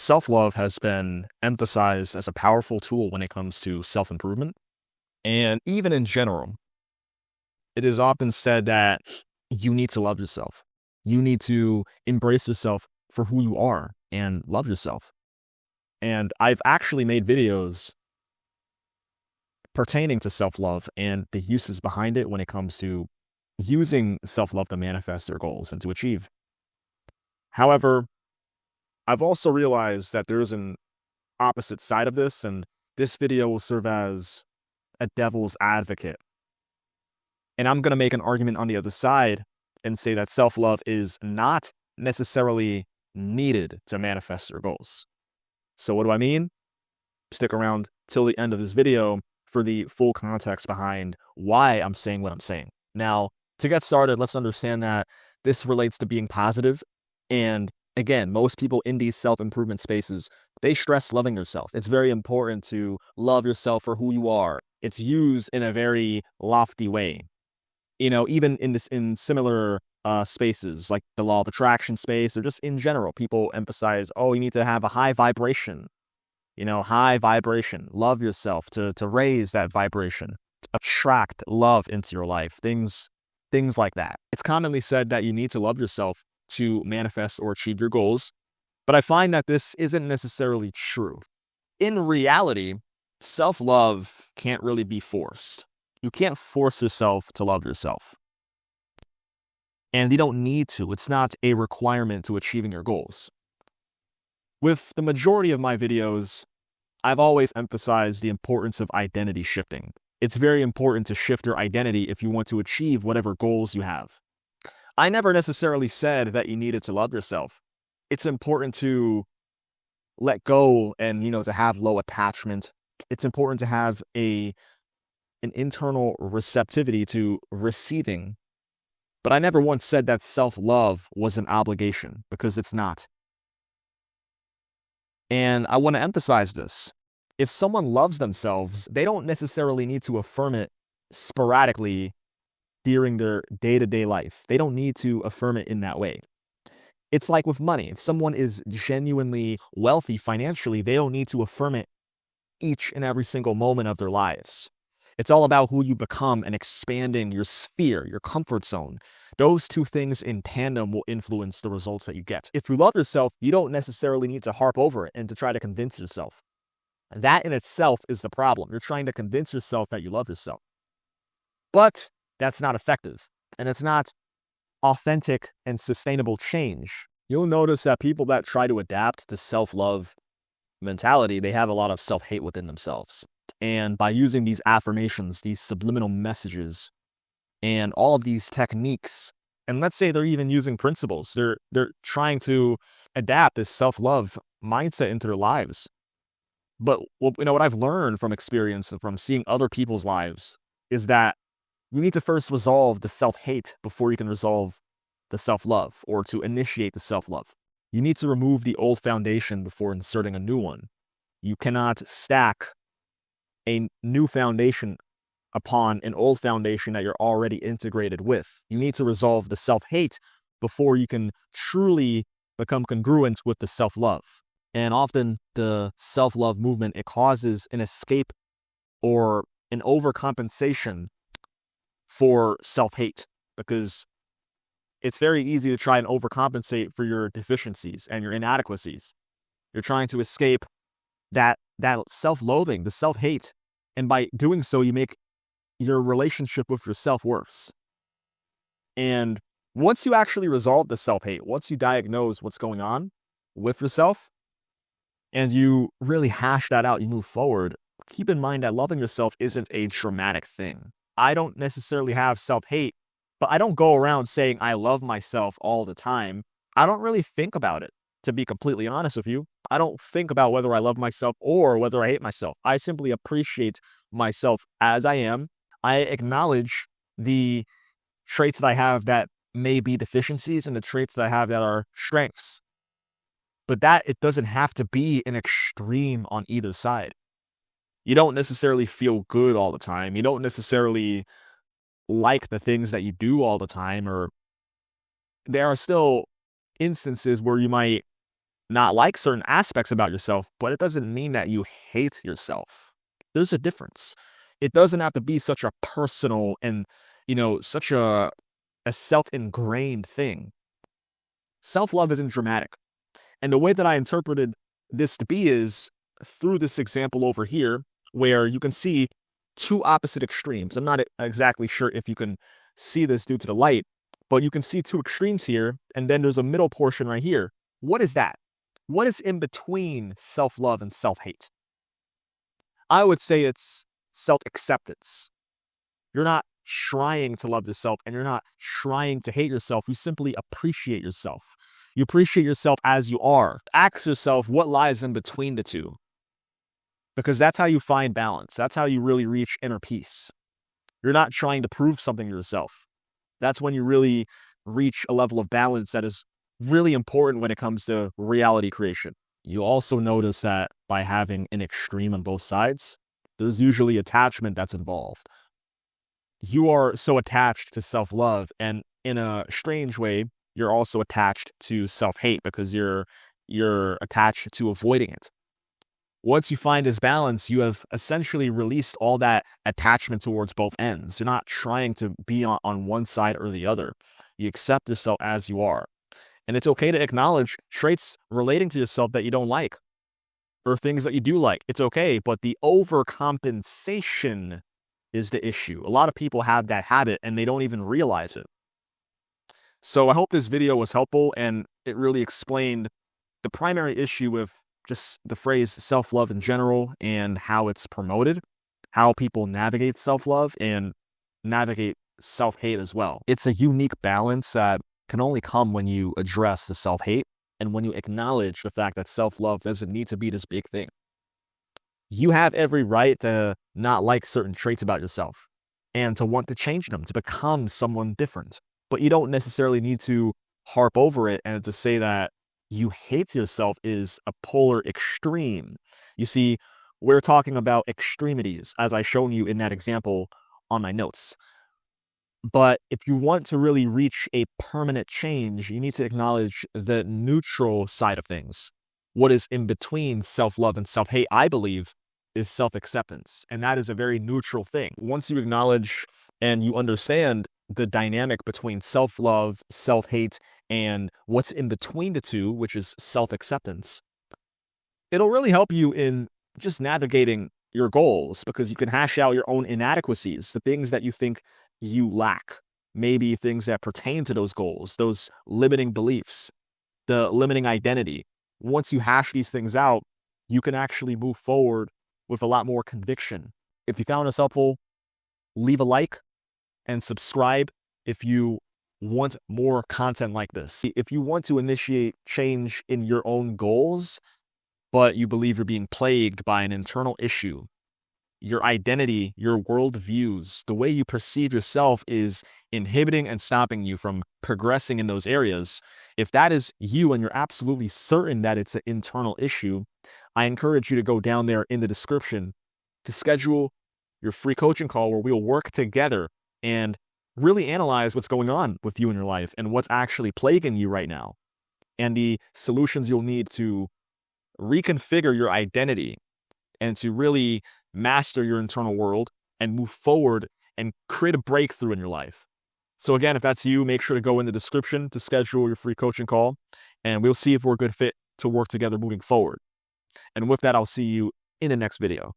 self-love has been emphasized as a powerful tool when it comes to self-improvement. And even in general, it is often said that you need to love yourself. You need to embrace yourself for who you are and love yourself. And I've actually made videos pertaining to self-love and the uses behind it when it comes to using self-love to manifest their goals and to achieve. However, I've also realized that there's an opposite side of this, and this video will serve as a devil's advocate. And I'm going to make an argument on the other side and say that self-love is not necessarily needed to manifest your goals. So what do I mean? Stick around till the end of this video for the full context behind why I'm saying what I'm saying. Now, to get started, let's understand that this relates to being positive. And again, most people in these self-improvement spaces, they stress loving yourself. It's very important to love yourself for who you are. It's used in a very lofty way. Even in similar spaces like the law of attraction space, or just in general, people emphasize, oh, you need to have a high vibration. High vibration. Love yourself to raise that vibration, to attract love into your life. Things like that. It's commonly said that you need to love yourself to manifest or achieve your goals, but I find that this isn't necessarily true. In reality, self-love can't really be forced. You can't force yourself to love yourself. And you don't need to. It's not a requirement to achieving your goals. With the majority of my videos, I've always emphasized the importance of identity shifting. It's very important to shift your identity if you want to achieve whatever goals you have. I never necessarily said that you needed to love yourself. It's important to let go and, to have low attachment. It's important to have an internal receptivity to receiving. But I never once said that self-love was an obligation, because it's not. And I want to emphasize this. If someone loves themselves, they don't necessarily need to affirm it sporadically during their day-to-day life. They don't need to affirm it in that way. It's like with money. If someone is genuinely wealthy financially, they don't need to affirm it each and every single moment of their lives. It's all about who you become and expanding your sphere, your comfort zone. Those two things in tandem will influence the results that you get. If you love yourself, you don't necessarily need to harp over it and to try to convince yourself. That in itself is the problem. You're trying to convince yourself that you love yourself. But that's not effective, and it's not authentic and sustainable change. You'll notice that people that try to adapt to self-love mentality, they have a lot of self-hate within themselves. And by using these affirmations, these subliminal messages, and all of these techniques, and let's say they're even using principles, they're trying to adapt this self-love mindset into their lives. But what I've learned from experience and from seeing other people's lives is that you need to first resolve the self-hate before you can resolve the self-love, or to initiate the self-love. You need to remove the old foundation before inserting a new one. You cannot stack a new foundation upon an old foundation that you're already integrated with. You need to resolve the self-hate before you can truly become congruent with the self-love. And often the self-love movement, it causes an escape or an overcompensation for self-hate, because it's very easy to try and overcompensate for your deficiencies and your inadequacies. You're trying to escape that self-loathing, the self-hate, and by doing so, you make your relationship with yourself worse. And once you actually resolve the self-hate, once you diagnose what's going on with yourself, and you really hash that out, you move forward, keep in mind that loving yourself isn't a dramatic thing. I don't necessarily have self-hate, but I don't go around saying I love myself all the time. I don't really think about it, to be completely honest with you. I don't think about whether I love myself or whether I hate myself. I simply appreciate myself as I am. I acknowledge the traits that I have that may be deficiencies and the traits that I have that are strengths. But that it doesn't have to be an extreme on either side. You don't necessarily feel good all the time. You don't necessarily like the things that you do all the time, or there are still instances where you might not like certain aspects about yourself, but it doesn't mean that you hate yourself. There's a difference. It doesn't have to be such a personal and, such a self-ingrained thing. Self-love isn't dramatic. And the way that I interpreted this to be is through this example over here, where you can see two opposite extremes. I'm not exactly sure if you can see this due to the light, but you can see two extremes here, and then there's a middle portion right here. What is that? What is in between self-love and self-hate? I would say it's self-acceptance. You're not trying to love yourself and you're not trying to hate yourself. You simply appreciate yourself. You appreciate yourself as you are. Ask yourself what lies in between the two, because that's how you find balance. That's how you really reach inner peace. You're not trying to prove something to yourself. That's when you really reach a level of balance that is really important when it comes to reality creation. You also notice that by having an extreme on both sides, there's usually attachment that's involved. You are so attached to self-love, and in a strange way, you're also attached to self-hate because you're attached to avoiding it. Once you find this balance, you have essentially released all that attachment towards both ends. You're not trying to be on one side or the other. You accept yourself as you are. And it's okay to acknowledge traits relating to yourself that you don't like or things that you do like. It's okay, but the overcompensation is the issue. A lot of people have that habit and they don't even realize it. So I hope this video was helpful and it really explained the primary issue with just the phrase self-love in general and how it's promoted, how people navigate self-love and navigate self-hate as well. It's a unique balance that can only come when you address the self-hate and when you acknowledge the fact that self-love doesn't need to be this big thing. You have every right to not like certain traits about yourself and to want to change them, to become someone different. But you don't necessarily need to harp over it and to say that you hate yourself is a polar extreme. You see, we're talking about extremities, as I shown you in that example on my notes. But if you want to really reach a permanent change, you need to acknowledge the neutral side of things. What is in between self-love and self-hate, I believe, is self-acceptance. And that is a very neutral thing. Once you acknowledge and you understand the dynamic between self-love, self-hate, and what's in between the two, which is self-acceptance, it'll really help you in just navigating your goals because you can hash out your own inadequacies, the things that you think you lack, maybe things that pertain to those goals, those limiting beliefs, the limiting identity. Once you hash these things out, you can actually move forward with a lot more conviction. If you found this helpful, leave a like and subscribe if you want more content like this. If you want to initiate change in your own goals, but you believe you're being plagued by an internal issue, your identity, your worldviews, the way you perceive yourself is inhibiting and stopping you from progressing in those areas. If that is you and you're absolutely certain that it's an internal issue, I encourage you to go down there in the description to schedule your free coaching call where we'll work together and really analyze what's going on with you in your life and what's actually plaguing you right now and the solutions you'll need to reconfigure your identity and to really master your internal world and move forward and create a breakthrough in your life. So again, if that's you, make sure to go in the description to schedule your free coaching call, and we'll see if we're a good fit to work together moving forward. And with that, I'll see you in the next video.